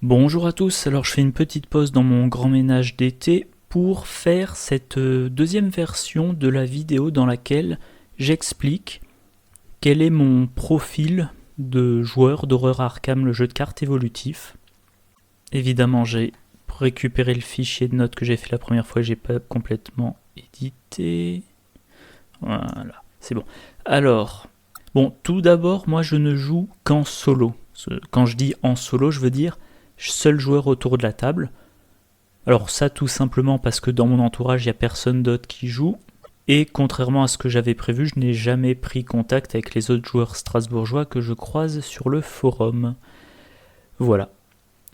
Bonjour à tous, alors je fais une petite pause dans mon grand ménage d'été pour faire cette deuxième version de la vidéo dans laquelle j'explique quel est mon profil de joueur d'horreur Arkham, le jeu de cartes évolutif. Évidemment, j'ai récupéré le fichier de notes que j'ai fait la première fois, j'ai pas complètement édité. Voilà, c'est bon. Alors, tout d'abord, moi je ne joue qu'en solo. Quand je dis en solo, je veux dire seul joueur autour de la table. Alors ça tout simplement parce que dans mon entourage, il n'y a personne d'autre qui joue. Et contrairement à ce que j'avais prévu, je n'ai jamais pris contact avec les autres joueurs strasbourgeois que je croise sur le forum. Voilà.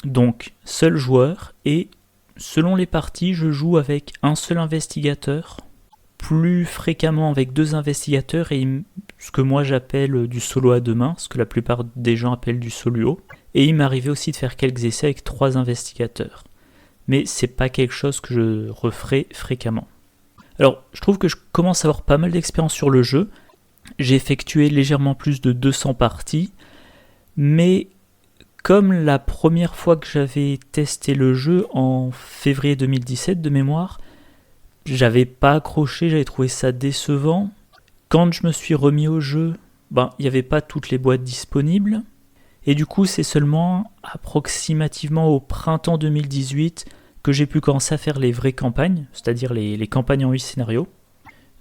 Donc, seul joueur, et selon les parties, je joue avec un seul investigateur, plus fréquemment avec 2 investigateurs et ce que moi j'appelle du solo à 2 mains, ce que la plupart des gens appellent du soluo. Et il m'arrivait aussi de faire quelques essais avec 3 investigateurs. Mais c'est pas quelque chose que je referai fréquemment. Alors, je trouve que je commence à avoir pas mal d'expérience sur le jeu. J'ai effectué légèrement plus de 200 parties, mais comme la première fois que j'avais testé le jeu en février 2017 de mémoire, j'avais pas accroché, j'avais trouvé ça décevant. Quand je me suis remis au jeu, il n'y avait pas toutes les boîtes disponibles. Et du coup, c'est seulement approximativement au printemps 2018 que j'ai pu commencer à faire les vraies campagnes, c'est-à-dire les campagnes en 8 scénarios.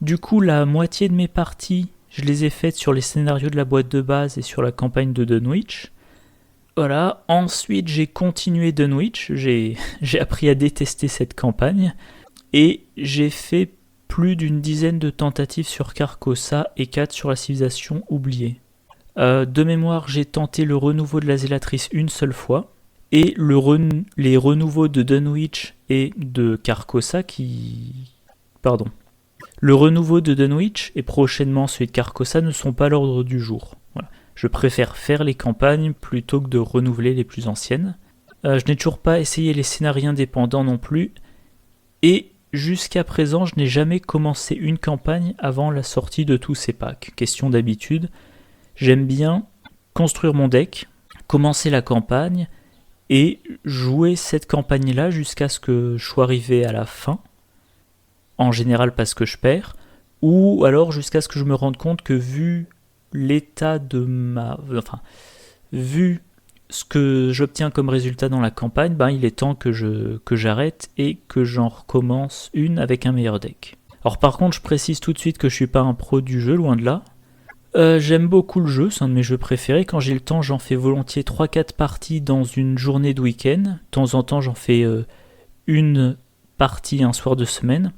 Du coup, la moitié de mes parties, je les ai faites sur les scénarios de la boîte de base et sur la campagne de Dunwich. Voilà, ensuite j'ai continué Dunwich, j'ai appris à détester cette campagne, et j'ai fait plus d'une dizaine de tentatives sur Carcosa et 4 sur la civilisation oubliée. De mémoire, j'ai tenté le renouveau de la Zélatrice une seule fois, et les renouveaux de Dunwich et de Carcosa Le renouveau de Dunwich et prochainement celui de Carcosa ne sont pas à l'ordre du jour. Voilà. Je préfère faire les campagnes plutôt que de renouveler les plus anciennes. Je n'ai toujours pas essayé les scénarios indépendants non plus, et jusqu'à présent, je n'ai jamais commencé une campagne avant la sortie de tous ces packs. Question d'habitude. J'aime bien construire mon deck, commencer la campagne et jouer cette campagne-là jusqu'à ce que je sois arrivé à la fin, en général parce que je perds, ou alors jusqu'à ce que je me rende compte que vu l'état de vu ce que j'obtiens comme résultat dans la campagne, il est temps que j'arrête et que j'en recommence une avec un meilleur deck. Alors par contre, je précise tout de suite que je suis pas un pro du jeu, loin de là. J'aime beaucoup le jeu, c'est un de mes jeux préférés. Quand j'ai le temps, j'en fais volontiers 3-4 parties dans une journée de week-end. De temps en temps, j'en fais une partie un soir de semaine.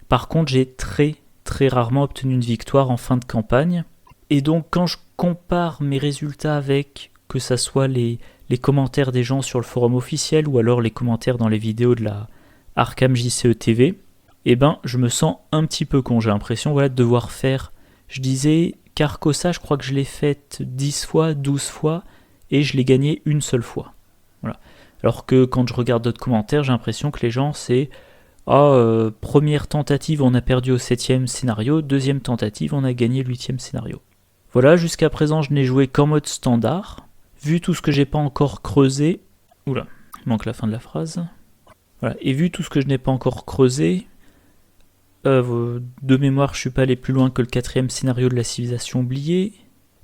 Par contre, j'ai très très rarement obtenu une victoire en fin de campagne. Et donc, quand je compare mes résultats avec, que ça soit les commentaires des gens sur le forum officiel ou alors les commentaires dans les vidéos de la Arkham JCE TV, je me sens un petit peu con. J'ai l'impression de devoir faire, je disais, Carcosa, je crois que je l'ai faite 10 fois, 12 fois, et je l'ai gagné une seule fois. Voilà. Alors que quand je regarde d'autres commentaires, j'ai l'impression que les gens, c'est première tentative, on a perdu au 7ème scénario, deuxième tentative, on a gagné le 8ème scénario. Voilà, jusqu'à présent, je n'ai joué qu'en mode standard. Vu tout ce que j'ai pas encore creusé... Oula, il manque la fin de la phrase. Voilà, et vu tout ce que je n'ai pas encore creusé... de mémoire, je suis pas allé plus loin que le 4ème scénario de la civilisation oubliée,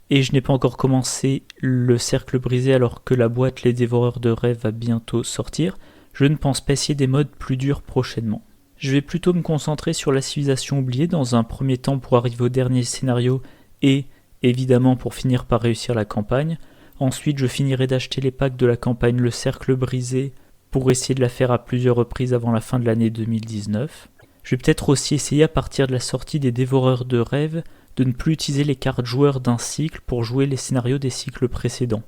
et je n'ai pas encore commencé le cercle brisé alors que la boîte Les Dévoreurs de Rêves va bientôt sortir. Je ne pense pas essayer des modes plus durs prochainement. Je vais plutôt me concentrer sur la civilisation oubliée dans un premier temps pour arriver au dernier scénario et évidemment pour finir par réussir la campagne. Ensuite, je finirai d'acheter les packs de la campagne Le Cercle Brisé pour essayer de la faire à plusieurs reprises avant la fin de l'année 2019. Je vais peut-être aussi essayer à partir de la sortie des Dévoreurs de Rêves de ne plus utiliser les cartes joueurs d'un cycle pour jouer les scénarios des cycles précédents.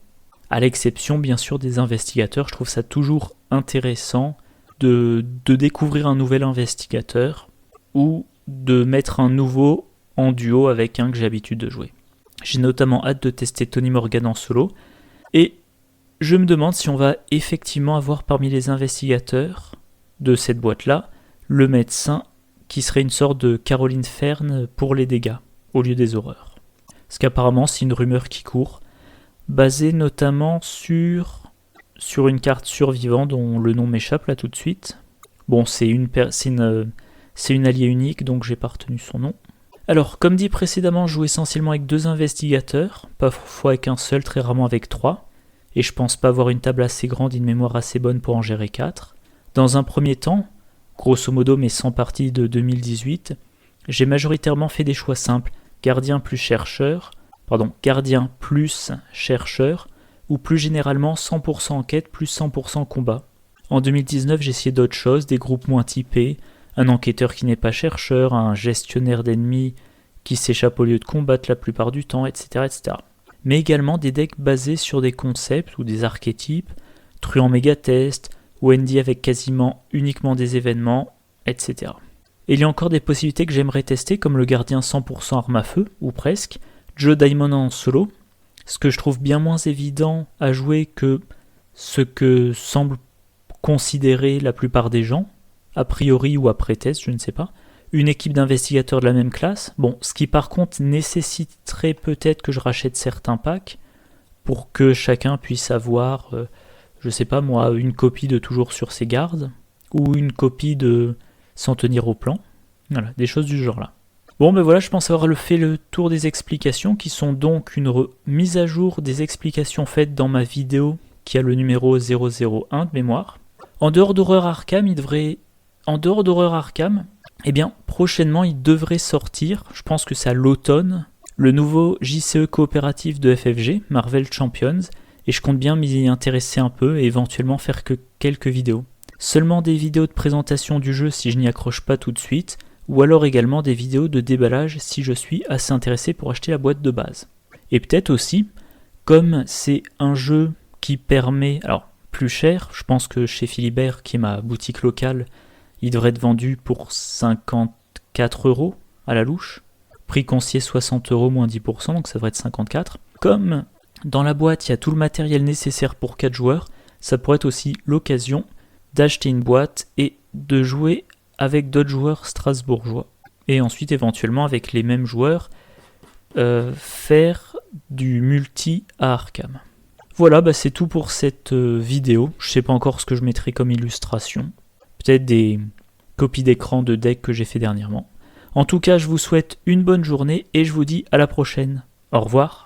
À l'exception bien sûr des investigateurs, je trouve ça toujours intéressant de découvrir un nouvel investigateur ou de mettre un nouveau en duo avec un que j'ai l'habitude de jouer. J'ai notamment hâte de tester Tony Morgan en solo, et je me demande si on va effectivement avoir parmi les investigateurs de cette boîte-là le médecin qui serait une sorte de Caroline Fern pour les dégâts, au lieu des horreurs. Parce qu'apparemment c'est une rumeur qui court, basée notamment sur sur une carte survivant dont le nom m'échappe là tout de suite. Bon, c'est une alliée unique, donc j'ai pas retenu son nom. Alors, comme dit précédemment, je joue essentiellement avec 2 investigateurs, parfois avec un seul, très rarement avec 3, et je pense pas avoir une table assez grande et une mémoire assez bonne pour en gérer 4. Dans un premier temps, grosso modo mes 100 parties de 2018, j'ai majoritairement fait des choix simples, gardien plus chercheur, ou plus généralement 100% enquête plus 100% combat. En 2019, j'ai essayé d'autres choses, des groupes moins typés, un enquêteur qui n'est pas chercheur, un gestionnaire d'ennemis qui s'échappe au lieu de combattre la plupart du temps, etc., etc. Mais également des decks basés sur des concepts ou des archétypes, truand méga-test, Wendy avec quasiment uniquement des événements, etc. Et il y a encore des possibilités que j'aimerais tester, comme le gardien 100% arme à feu, ou presque, Joe Diamond en solo, ce que je trouve bien moins évident à jouer que ce que semble considérer la plupart des gens, a priori ou après test, je ne sais pas, une équipe d'investigateurs de la même classe, bon, ce qui par contre nécessiterait peut-être que je rachète certains packs pour que chacun puisse avoir, je sais pas moi, une copie de toujours sur ses gardes, ou une copie de s'en tenir au plan, voilà, des choses du genre là. Bon ben voilà, je pense avoir fait le tour des explications, qui sont donc une mise à jour des explications faites dans ma vidéo qui a le numéro 001 de mémoire. En dehors d'Horreur Arkham, eh bien, prochainement, il devrait sortir, je pense que c'est à l'automne, le nouveau JCE coopératif de FFG, Marvel Champions, et je compte bien m'y intéresser un peu et éventuellement faire que quelques vidéos. Seulement des vidéos de présentation du jeu si je n'y accroche pas tout de suite, ou alors également des vidéos de déballage si je suis assez intéressé pour acheter la boîte de base. Et peut-être aussi, comme c'est un jeu qui permet, alors plus cher, je pense que chez Philibert, qui est ma boutique locale, il devrait être vendu pour 54 € à la louche. Prix conseillé 60 € moins 10%, donc ça devrait être 54. Comme dans la boîte, il y a tout le matériel nécessaire pour 4 joueurs, ça pourrait être aussi l'occasion d'acheter une boîte et de jouer avec d'autres joueurs strasbourgeois. Et ensuite, éventuellement, avec les mêmes joueurs, faire du multi à Arkham. Voilà, bah c'est tout pour cette vidéo. Je sais pas encore ce que je mettrai comme illustration. Peut-être des copies d'écran de decks que j'ai fait dernièrement. En tout cas, je vous souhaite une bonne journée et je vous dis à la prochaine. Au revoir.